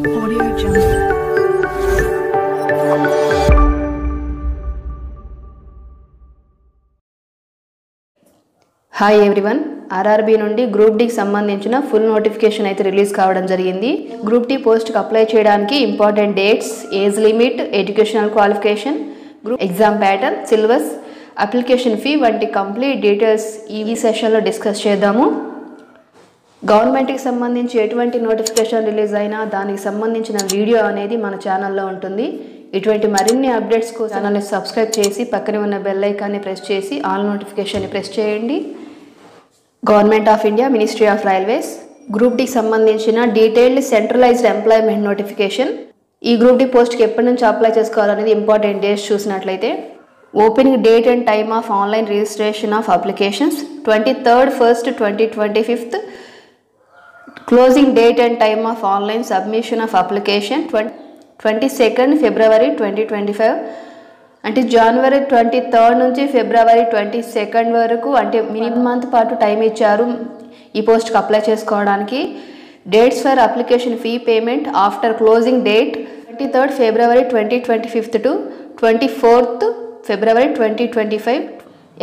Audio Jungle. Hi everyone, RRB నుండి group D కి సంబంధించిన ఫుల్ నోటిఫికేషన్ అయితే రిలీజ్ కావడం జరిగింది. గ్రూప్ డి పోస్ట్కి అప్లై చేయడానికి important dates, age limit, educational qualification, group exam pattern, syllabus, application fee వంటి కంప్లీట్ డీటెయిల్స్ ఈ సెషన్లో డిస్కస్ చేద్దాము. గవర్నమెంట్కి సంబంధించి ఎటువంటి నోటిఫికేషన్ రిలీజ్ అయినా దానికి సంబంధించిన వీడియో అనేది మన ఛానల్లో ఉంటుంది. ఇటువంటి మరిన్ని అప్డేట్స్కు ఛానల్ని సబ్స్క్రైబ్ చేసి పక్కనే ఉన్న బెల్ ఐకాన్ని ప్రెస్ చేసి ఆల్ నోటిఫికేషన్ని ప్రెస్ చేయండి. Government of India, ministry of railways group డికి సంబంధించిన డీటెయిల్డ్ సెంట్రలైజ్డ్ ఎంప్లాయ్మెంట్ నోటిఫికేషన్. ఈ గ్రూప్ డి పోస్ట్కి ఎప్పటి నుంచి అప్లై చేసుకోవాలనేది ఇంపార్టెంట్ డేట్స్ చూసినట్లయితే, opening date and time of online registration of applications 23rd 1st 2025, closing date and time of online submission of application 22nd February 2025. అంటే జనవరి 23rd నుంచి ఫిబ్రవరి 22nd వరకు, అంటే మినిమం మంత్ పాటు టైం ఇచ్చారు ఈ పోస్ట్కి అప్లై చేసుకోవడానికి. Dates for application fee payment after closing date 23rd February 2025 to 24th February 2025.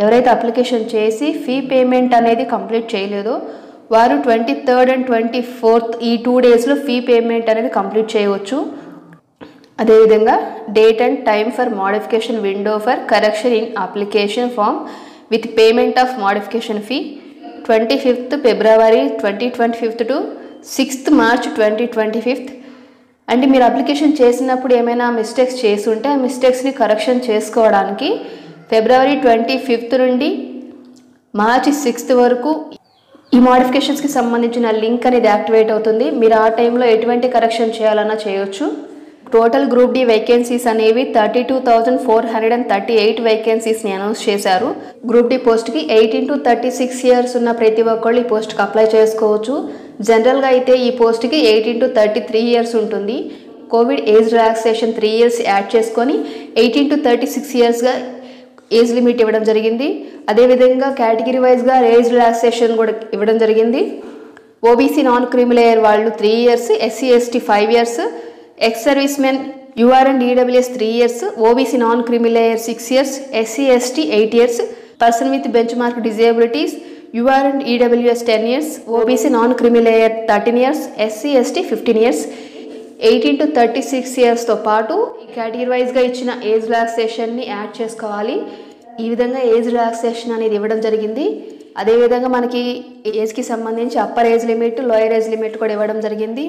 ఎవరైతే అప్లికేషన్ చేసి ఫీ పేమెంట్ అనేది కంప్లీట్ చేయలేదో వారు 23rd and 24th ఈ 2 డేస్లో ఫీ పేమెంట్ అనేది కంప్లీట్ చేయవచ్చు. అదేవిధంగా date and time for modification window for correction in application form with payment of modification fee 25th February 2025 to 6th March 2025. అంటే మీరు అప్లికేషన్ చేసినప్పుడు ఏమైనా మిస్టేక్స్ చేసి ఉంటే ఆ మిస్టేక్స్ని కరెక్షన్ చేసుకోవడానికి February 25th నుండి March 6th వరకు ఈ మోడిఫికేషన్స్కి సంబంధించిన లింక్ అనేది యాక్టివేట్ అవుతుంది. మీరు ఆ టైంలో ఎటువంటి కరెక్షన్ చేయాలన్నా చేయొచ్చు. టోటల్ గ్రూప్ డి వేకెన్సీస్ అనేవి 32,438 వేకెన్సీస్ని అనౌన్స్ చేశారు. గ్రూప్ డి పోస్ట్కి 18 to 36 years ఉన్న ప్రతి ఒక్కళ్ళు ఈ పోస్ట్కి అప్లై చేసుకోవచ్చు. జనరల్గా అయితే ఈ పోస్ట్కి 18 to 33 years ఉంటుంది. Covid age relaxation 3 years add చేసుకొని 18 to 36 yearsగా ఏజ్ లిమిట్ ఇవ్వడం జరిగింది. అదేవిధంగా కేటగిరీ వైజ్గా ఏజ్ రిలాక్సేషన్ కూడా ఇవ్వడం జరిగింది. ఓబీసీ నాన్ క్రిమిలేయర్ వాళ్ళు 3 years, SC ST 5 years, ex servicemen UR and EWS 3 years, OBC non creamy layer 6 years, SC ST 8 years, person with benchmark disabilities UR and EWS 10 years, OBC non creamy layer 13 years, SC ST 15 years. 18 to 36 yearsతో పాటు ఈ category వైజ్గా ఇచ్చిన age రిలాక్సేషన్ని add చేసుకోవాలి. ఈ విధంగా age relaxation అనేది ఇవ్వడం జరిగింది. అదేవిధంగా మనకి ఏజ్కి సంబంధించి upper age limit, lower age limit కూడా ఇవ్వడం జరిగింది.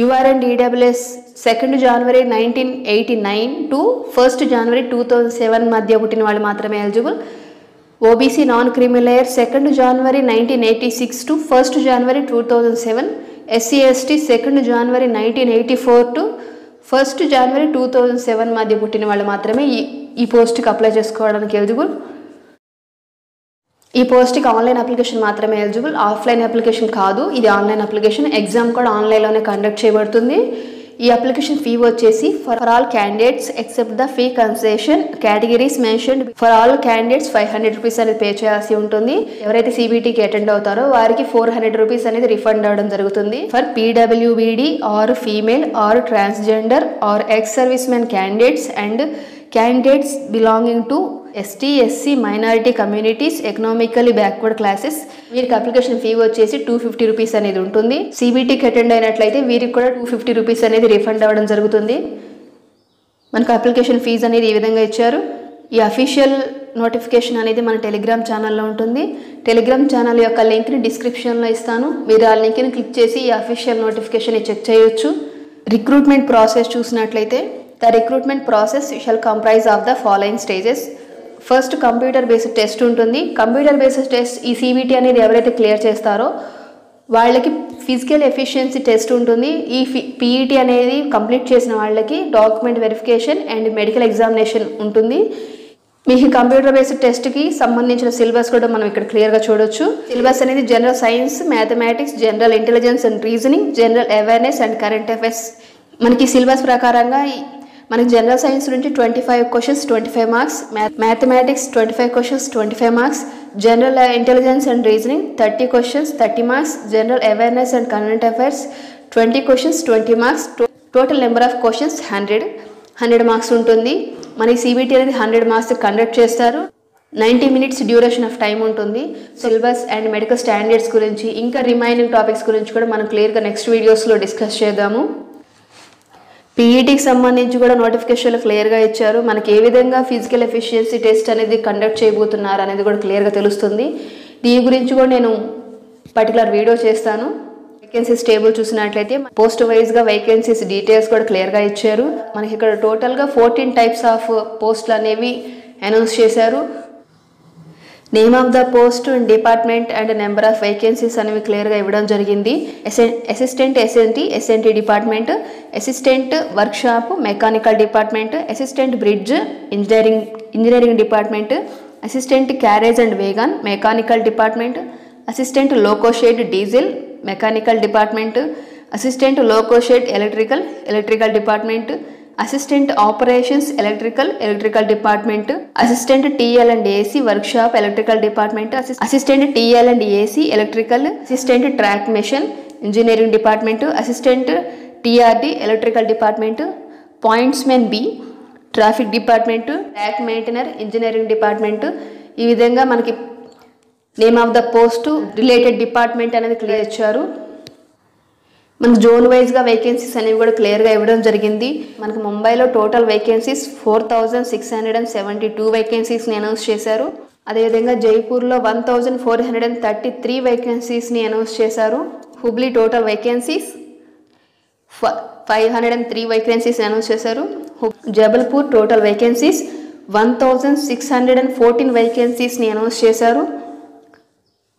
UR and EWS 2nd January 1989 to 1st January 2007 మధ్య పుట్టిన వాళ్ళు మాత్రమే eligible. OBC non creamy layer 2nd January 1986 to 1st January 2007, SC ST 2nd January 1984 to 1st January 2007 మధ్య పుట్టిన వాళ్ళు మాత్రమే ఈ పోస్ట్కి అప్లై చేసుకోవడానికి ఎలిజిబుల్. ఈ పోస్ట్కి ఆన్లైన్ అప్లికేషన్ మాత్రమే ఎలిజిబుల్, ఆఫ్లైన్ అప్లికేషన్ కాదు. ఇది ఆన్లైన్ అప్లికేషన్. ఎగ్జామ్ కూడా ఆన్లైన్లోనే కండక్ట్ చేయబడుతుంది. ఈ అప్లికేషన్ ఫీ వచ్చేసి for all candidates except the fee concession categories mentioned for all candidates 500 rupees అనేది పే చేయాల్సి ఉంటుంది. ఎవరైతే సిబిటీకి అటెండ్ అవుతారో వారికి 400 rupees అనేది రిఫండ్ అవ్వడం జరుగుతుంది. For PWBD or female or transgender or ex servicemen candidates and candidates belonging to ST, SC, minority communities, economically backward classes వీరికి అప్లికేషన్ ఫీ వచ్చేసి 250 rupees అనేది ఉంటుంది. సిబిటీకి అటెండ్ అయినట్లయితే వీరికి కూడా 250 rupees అనేది రిఫండ్ అవ్వడం జరుగుతుంది. మనకు అప్లికేషన్ ఫీజు అనేది ఈ విధంగా ఇచ్చారు. ఈ అఫీషియల్ నోటిఫికేషన్ అనేది మన టెలిగ్రామ్ ఛానల్లో ఉంటుంది. టెలిగ్రామ్ ఛానల్ యొక్క లింక్ని డిస్క్రిప్షన్లో ఇస్తాను. మీరు ఆ లింక్ని క్లిక్ చేసి ఈ అఫీషియల్ నోటిఫికేషన్ని చెక్ చేయొచ్చు. రిక్రూట్మెంట్ ప్రాసెస్ చూసినట్లయితే, the recruitment process shall comprise of the following stages. First computer based test ఉంటుంది. కంప్యూటర్ బేస్డ్ టెస్ట్ ఈ సిబిటీ అనేది ఎవరైతే క్లియర్ చేస్తారో వాళ్ళకి ఫిజికల్ ఎఫిషియన్సీ టెస్ట్ ఉంటుంది. ఈ పీఈటీ అనేది కంప్లీట్ చేసిన వాళ్ళకి document verification and medical examination ఉంటుంది. మీకు కంప్యూటర్ బేస్డ్ టెస్ట్కి సంబంధించిన సిలబస్ కూడా మనం ఇక్కడ క్లియర్గా చూడొచ్చు. సిలబస్ అనేది general science, mathematics, general intelligence and reasoning, general awareness and current affairs. మనకి సిలబస్ ప్రకారంగా మనకి జనరల్ సైన్స్ నుంచి 25 questions 25 marks, mathematics 25 questions 25 marks, general intelligence and reasoning 30 questions 30 marks, general awareness and current affairs 20 questions 20 marks, total number of questions 100 marks ఉంటుంది. మనకి CBT అనేది 100 marks conduct చేస్తారు. 90 minutes duration of time ఉంటుంది. Syllabus and medical standards గురించి ఇంకా remaining topics గురించి కూడా మనం క్లియర్గా నెక్స్ట్ వీడియోస్లో డిస్కస్ చేద్దాము. పీఈటీకి సంబంధించి కూడా నోటిఫికేషన్లు క్లియర్గా ఇచ్చారు. మనకి ఏ విధంగా ఫిజికల్ ఎఫిషియన్సీ టెస్ట్ అనేది కండక్ట్ చేయబోతున్నారు అనేది కూడా క్లియర్గా తెలుస్తుంది. దీని గురించి కూడా నేను పర్టికులర్ వీడియో చేస్తాను. వేకెన్సీస్ టేబుల్ చూసినట్లయితే పోస్ట్ వైజ్గా వేకెన్సీస్ డీటెయిల్స్ కూడా క్లియర్గా ఇచ్చారు. మనకి ఇక్కడ టోటల్గా 14 టైప్స్ ఆఫ్ పోస్టులు అనేవి అనౌన్స్ చేశారు. Name of the post, department and number of vacancies అనేవి క్లియర్గా ఇవ్వడం జరిగింది. Assistant SNT department, assistant workshop mechanical department, assistant bridge engineering department, assistant carriage and wagon mechanical department, assistant loco shed diesel mechanical department, assistant loco shed electrical department, assistant operations electrical department, assistant TL and AC workshop electrical department, assistant TL and AC electrical, assistant track machine engineering department, assistant TRD electrical department, pointsmen B traffic department, track maintainer engineering department. ఈ విధంగా మనకి name of the post, related department అనేది clear ఇచ్చారు. మనకు zone వైజ్గా vacancies అనేవి కూడా క్లియర్గా ఇవ్వడం జరిగింది. మనకు ముంబైలో టోటల్ వేకెన్సీస్ 4672 వేకెన్సీస్ని అనౌన్స్ చేశారు. అదేవిధంగా జైపూర్లో 1433 వేకెన్సీస్ని అనౌన్స్ చేశారు. హుబ్లీ టోటల్ వేకెన్సీస్ 503 వేకెన్సీస్ని అనౌన్స్ చేశారు. జబల్పూర్ టోటల్ వేకెన్సీస్ 1614 వేకెన్సీస్ని అనౌన్స్ చేశారు.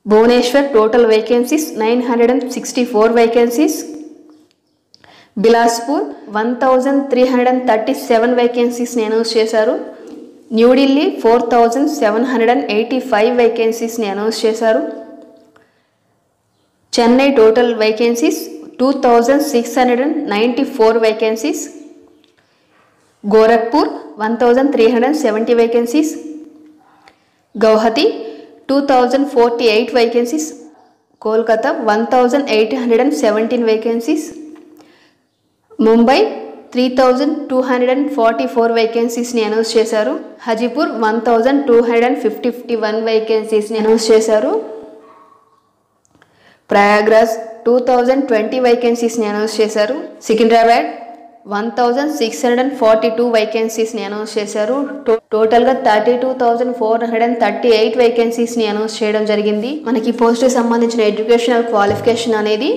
Bhubaneswar total vacancies 964 vacancies. Bilaspur 1337 వేకెన్సీస్ని అనౌన్స్ చేశారు. న్యూఢిల్లీ 4785 వేకెన్సీస్ని అనౌన్స్ చేశారు. Chennai total vacancies 2694 vacancies. Gorakhpur 1370 vacancies. Guwahati 2048 vacancies. Kolkata 1817 vacancies. Mumbai 3244 వేకెన్సీస్ని అనౌన్స్ చేశారు. హాజీపూర్ 1251 వేకెన్సీస్ని అనౌన్స్ చేశారు. ప్రయాగ్రాజ్ 2020 వేకెన్సీస్ని అనౌన్స్ చేశారు. సికింద్రాబాద్ 1642 వేకెన్సీస్ని అనౌన్స్ చేశారు. టోటల్గా 32,438 వేకెన్సీస్ని అనౌన్స్ చేయడం జరిగింది. మనకి పోస్ట్కి సంబంధించిన ఎడ్యుకేషనల్ క్వాలిఫికేషన్ అనేది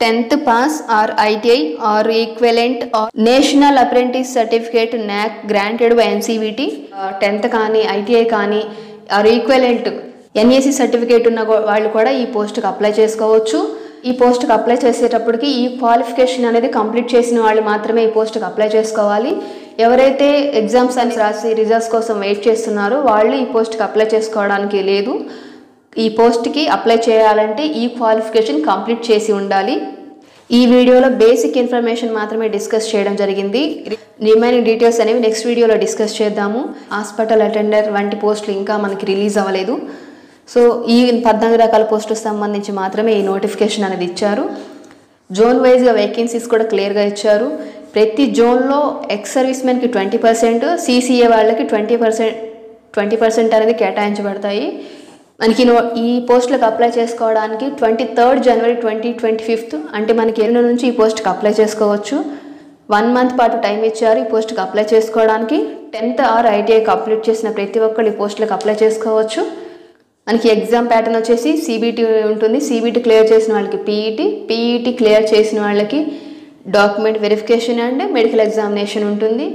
10th pass or ITI or equivalent or national apprentice certificate NAC granted by NCVT. 10th కానీ ITI కానీ ఆర్ ఈక్వెలెంట్ NAC సర్టిఫికేట్ ఉన్న వాళ్ళు కూడా ఈ పోస్ట్కి అప్లై చేసుకోవచ్చు. ఈ పోస్ట్కి అప్లై చేసేటప్పటికి ఈ క్వాలిఫికేషన్ అనేది కంప్లీట్ చేసిన వాళ్ళు మాత్రమే ఈ పోస్ట్కి అప్లై చేసుకోవాలి. ఎవరైతే ఎగ్జామ్స్ అని రాసి రిజల్ట్స్ కోసం వెయిట్ చేస్తున్నారో వాళ్ళు ఈ పోస్ట్కి అప్లై చేసుకోవడానికి లేదు. ఈ పోస్ట్కి అప్లై చేయాలంటే ఈ క్వాలిఫికేషన్ కంప్లీట్ చేసి ఉండాలి. ఈ వీడియోలో బేసిక్ ఇన్ఫర్మేషన్ మాత్రమే డిస్కస్ చేయడం జరిగింది. రిమైనింగ్ డీటెయిల్స్ అనేవి నెక్స్ట్ వీడియోలో డిస్కస్ చేద్దాము. హాస్పిటల్ అటెండర్ వంటి పోస్టులు ఇంకా మనకి రిలీజ్ అవ్వలేదు. సో ఈ 14 రకాల పోస్టులకు సంబంధించి మాత్రమే ఈ నోటిఫికేషన్ అనేది ఇచ్చారు. జోన్ వైజ్గా వేకెన్సీస్ కూడా క్లియర్గా ఇచ్చారు. ప్రతి జోన్లో ఎక్స్ సర్వీస్మెన్కి 20%, CCA వాళ్ళకి 20% అనేది కేటాయించబడతాయి. మనకి ఈ పోస్టులకు అప్లై చేసుకోవడానికి 23rd January 2025 అంటే మనకి 2 నుంచి ఈ పోస్ట్కి అప్లై చేసుకోవచ్చు. 1 మంత్ పాటు టైం ఇచ్చారు ఈ పోస్ట్కి అప్లై చేసుకోవడానికి. 10th ఆర్ ITI కంప్లీట్ చేసిన ప్రతి ఒక్కరు ఈ పోస్టులకు అప్లై చేసుకోవచ్చు. మనకి ఎగ్జామ్ ప్యాటర్న్ వచ్చేసి CBT ఉంటుంది. CBT క్లియర్ చేసిన వాళ్ళకి PET క్లియర్ చేసిన వాళ్ళకి document verification and medical examination ఉంటుంది.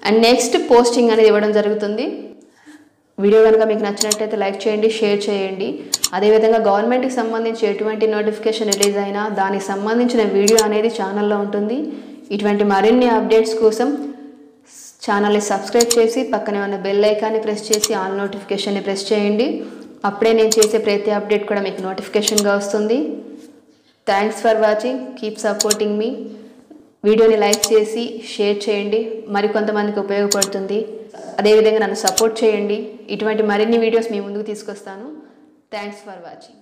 అండ్ నెక్స్ట్ పోస్టింగ్ అనేది ఇవ్వడం జరుగుతుంది. వీడియో కనుక మీకు నచ్చినట్లయితే లైక్ చేయండి, షేర్ చేయండి. అదేవిధంగా గవర్నమెంట్కి సంబంధించి ఎటువంటి నోటిఫికేషన్ రిలీజ్ అయినా దానికి సంబంధించిన వీడియో అనేది ఛానల్లో ఉంటుంది. ఇటువంటి మరిన్ని అప్డేట్స్ కోసం ఛానల్ని సబ్స్క్రైబ్ చేసి పక్కనే ఉన్న బెల్ ఐకాన్ని ప్రెస్ చేసి ఆల్ నోటిఫికేషన్ని ప్రెస్ చేయండి. అప్పుడే నేను చేసే ప్రతి అప్డేట్ కూడా మీకు నోటిఫికేషన్గా వస్తుంది. Thanks for watching, keep supporting me. వీడియోని లైక్ చేసి షేర్ చేయండి, మరికొంతమందికి ఉపయోగపడుతుంది. అదేవిధంగా నన్ను సపోర్ట్ చేయండి. ఇటువంటి మరిన్ని వీడియోస్ మీ ముందుకు తీసుకొస్తాను. Thanks for watching.